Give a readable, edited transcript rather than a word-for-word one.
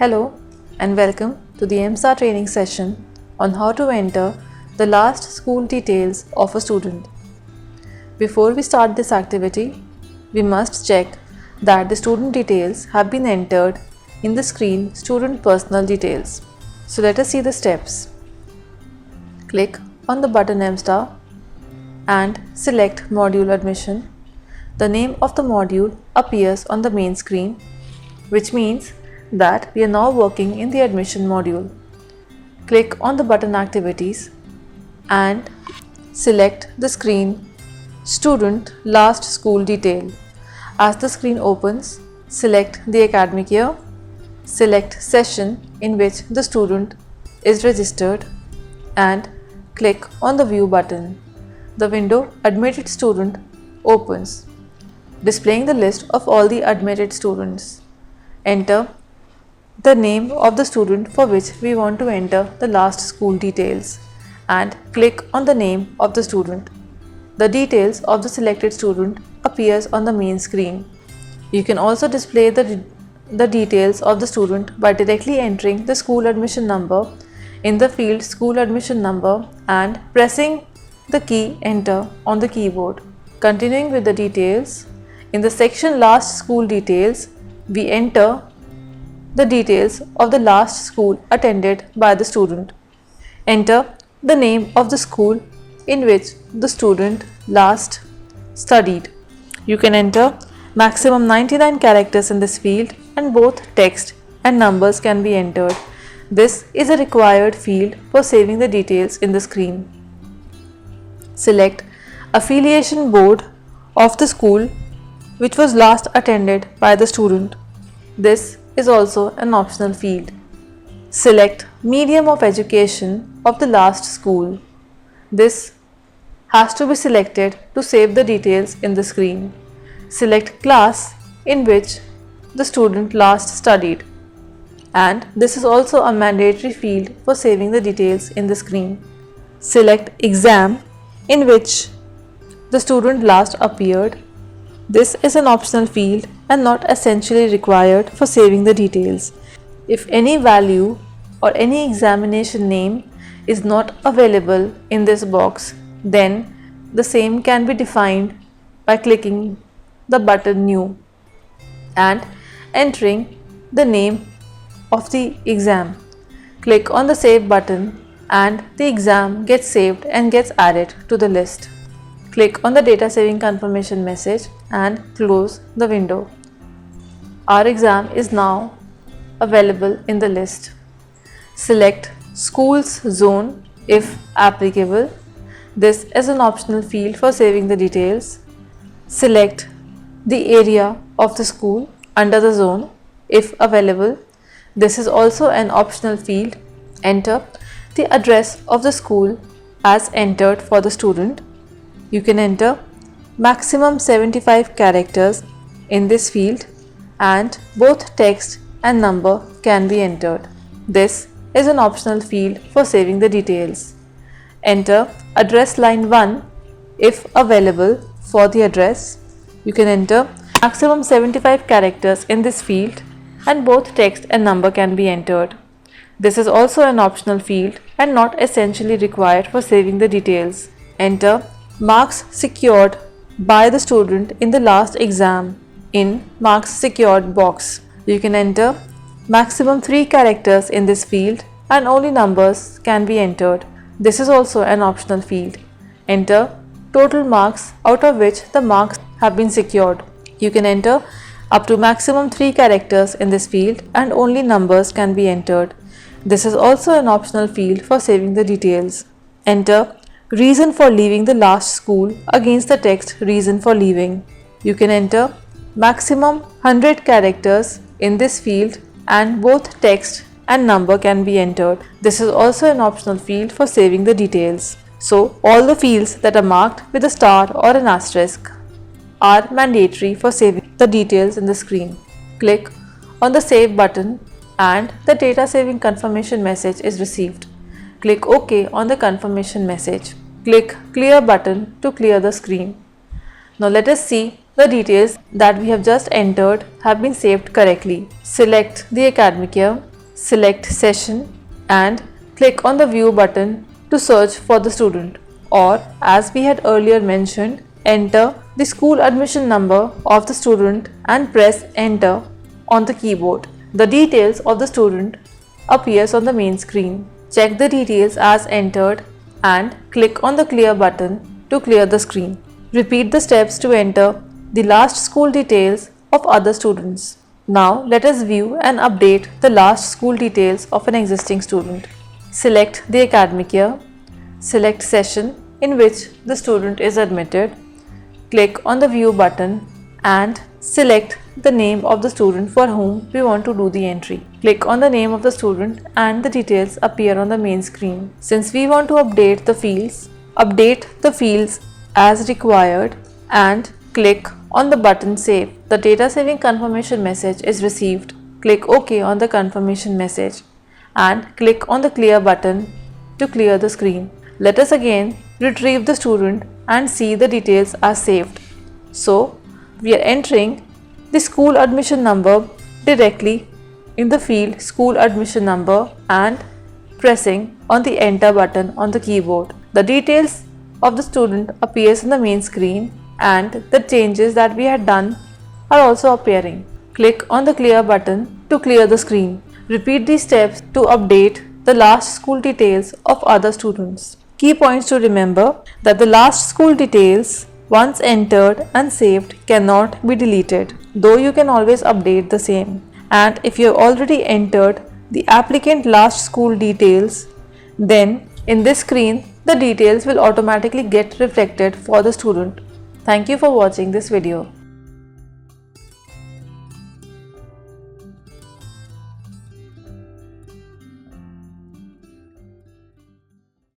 Hello and welcome to the EMSA training session on how to enter the last school details of a student. Before we start this activity, we must check that the student details have been entered in the screen Student Personal Details. So let us see the steps. Click on the button EMSTA and select Module Admission. The name of the module appears on the main screen, which means that we are now working in the admission module. Click on the button Activities and select the screen Student Last School Detail. As the screen opens, select the academic year, select session in which the student is registered and click on the View button. The window Admitted Student opens, displaying the list of all the admitted students. Enter the name of the student for which we want to enter the last school details and click on the name of the student. The details of the selected student appears on the main screen. You can also display the details of the student by directly entering the school admission number in the field School Admission Number and pressing the key Enter on the keyboard. Continuing with the details, in the section Last School Details, we enter the details of the last school attended by the student. Enter the name of the school in which the student last studied. You can enter maximum 99 characters in this field and both text and numbers can be entered. This is a required field for saving the details in the screen. Select affiliation board of the school which was last attended by the student. This is also an optional field. Select medium of education of the last school. This has to be selected to save the details in the screen. Select class in which the student last studied, and this is also a mandatory field for saving the details in the screen. Select exam in which the student last appeared. This is an optional field and not essentially required for saving the details. If any value or any examination name is not available in this box, then the same can be defined by clicking the button New and entering the name of the exam. Click on the Save button and the exam gets saved and gets added to the list. Click on the data saving confirmation message and close the window. Our exam is now available in the list. Select Schools Zone if applicable. This is an optional field for saving the details. Select the area of the school under the zone if available. This is also an optional field. Enter the address of the school as entered for the student. You can enter maximum 75 characters in this field and both text and number can be entered. This is an optional field for saving the details. Enter address line 1 if available for the address. You can enter maximum 75 characters in this field and both text and number can be entered. This is also an optional field and not essentially required for saving the details. Enter marks secured by the student in the last exam in marks secured box. You can enter maximum 3 characters in this field and only numbers can be entered. This is also an optional field. Enter total marks out of which the marks have been secured. You can enter up to maximum 3 characters in this field and only numbers can be entered. This is also an optional field for saving the details. Enter reason for leaving the last school against the text reason for leaving. You can enter maximum 100 characters in this field and both text and number can be entered. This is also an optional field for saving the details. So all the fields that are marked with a star or an asterisk are mandatory for saving the details in the screen. Click on the Save button and the data saving confirmation message is received. Click OK on the confirmation message. Click Clear button to clear the screen. Now let us see the details that we have just entered have been saved correctly. Select the academic year, select session and click on the view button to search for the student, or as we had earlier mentioned, enter the school admission number of the student and press enter on the keyboard. The details of the student appears on the main screen. Check the details as entered and click on the clear button to clear the screen. Repeat the steps to enter the last school details of other students. Now let us view and update the last school details of an existing student. Select the academic year, select session in which the student is admitted, click on the view button and select the name of the student for whom we want to do the entry. Click on the name of the student and the details appear on the main screen. Since we want to update the fields as required and click on the button Save. The data saving confirmation message is received. Click OK on the confirmation message and click on the clear button to clear the screen. Let us again retrieve the student and see the details are saved. So we are entering the school admission number directly in the field school admission number and pressing on the enter button on the keyboard. The details of the student appears on the main screen and the changes that we had done are also appearing. Click on the clear button to clear the screen. Repeat these steps to update the last school details of other students. Key points to remember that the last school details once entered and saved cannot be deleted, though you can always update the same. And if you have already entered the applicant last school details, then in this screen the details will automatically get reflected for the student. Thank you for watching this video.